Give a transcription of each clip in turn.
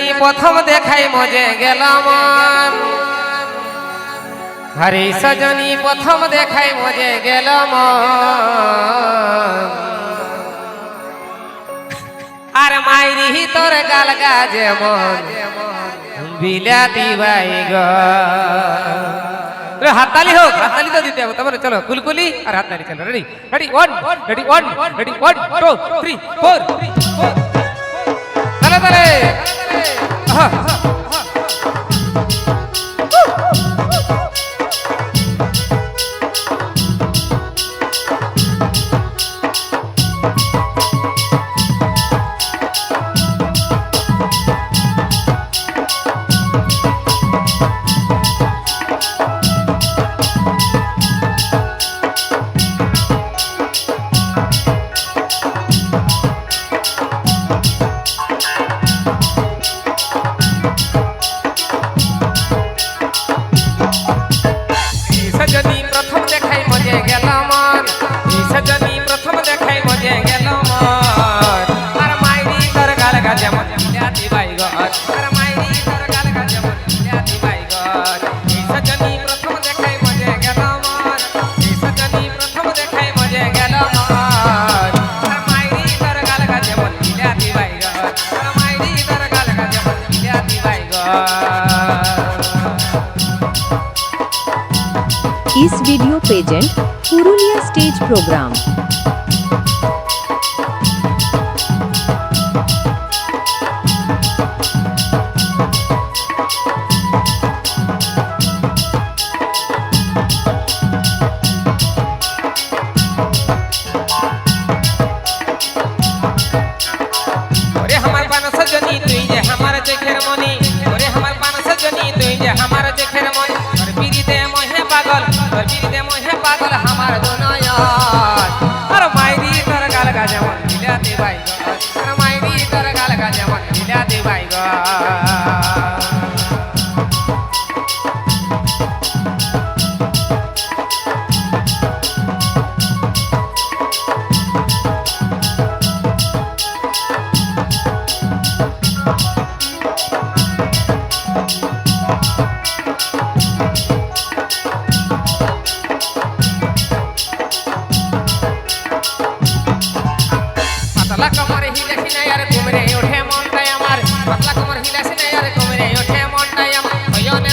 সজনী প্রথম দেখাই মজে গেলাম হরে সজনী প্রথম দেখাই মজে গেলাম আর মাইরি তোর গাল গাজে মন বিলাতি বাইগন হাততালি হোক হাততালি তো দিতে হবে তারপরে চলো কুলকুলি আর হাততালি চলো রেডি রেডি 1 রেডি 1 রেডি 1 2 3 4 তালে তালে সজনী প্রথম দেখাই মজে গেলাম সজনী প্রথম দেখাই মজে গেলাম আর মাইরি তোর গাল গাজে মন বিলাতি বাইগন আর মাইরি তোর গাল গাজে মন বিলাতি বাইগন সজনী প্রথম দেখাই মজে গেলাম সজনী প্রথম দেখাই মজে গেলাম আর মাইরি তোর গাল গাজে মন বিলাতি বাইগন আর মাইরি তোর গাল গাজে মন বিলাতি বাইগন। इस video present Purulia stage program ओरे हमार पान सजनी तुई जे हमार चेखेर मनी ओरे हमार पान सजनी तुई जे हमार चेखेर मनी और पीरी दे मोहे पागल और पीरी दे मोहे पागल हमार दुनिया और मायरी तर गाल गाजे मन বিলাতি বাইগन और मायरी तर गाल गाजे मन বিলাতি বাইগन। पतला कमर हिले सिने यार घुमरे उठे मनटाय আমার पतला कमर हिले सिने यार घुमरे उठे मनटाय আমার সয়নে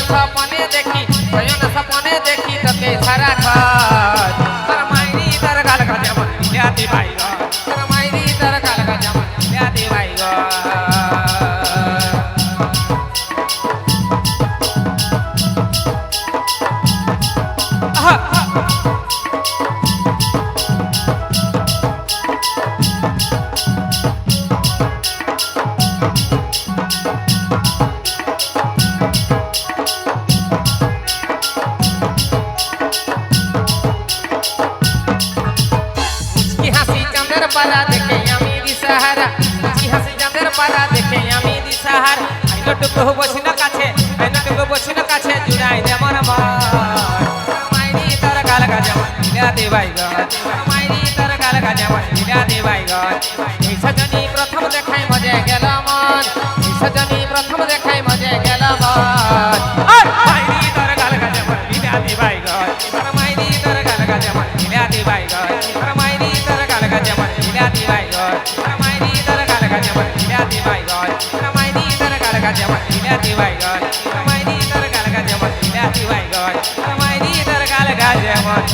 সপনে দেখি তোকে সারা খাত আর মাইরি তার গাল গাজে মন বিলাতি বাইগন আর মাইরি তার গাল গাজে মন বিলাতি বাইগন। পারা দেখে আমি দিশাহারা মুচকি হাসি চাঁদের পারা দেখে আমি দিশাহারা আইনটুকু বসি না কাছে আইনটুকু বসি না কাছে জুড়াই দে মন মাইরি তোর গাল গাজে মন বিলাতি বাইগন মাইরি তোর গাল গাজে মন বিলাতি বাইগন। এই সজনী প্রথম দেখাই মজে গেলাম এই সজনী প্রথম দেখাই মজে গেলাম আর মাইরি তোর গাল গাজে মন বিলাতি বাইগন আর মাইরি তোর গাল গাজে মন বিলাতি বাইগন আর মাইরি তোর গাল গাজে মন বিলাতি বাইগন আর মাইরি তোর গাল গাজে মন বিলাতি বাইগন আর মাইরি তোর গাল গাজে মন বিলাতি বাইগন আর মাইরি তোর গাল গাজে মন বিলাতি বাইগন আর মাইরি তোর গাল গাজে মন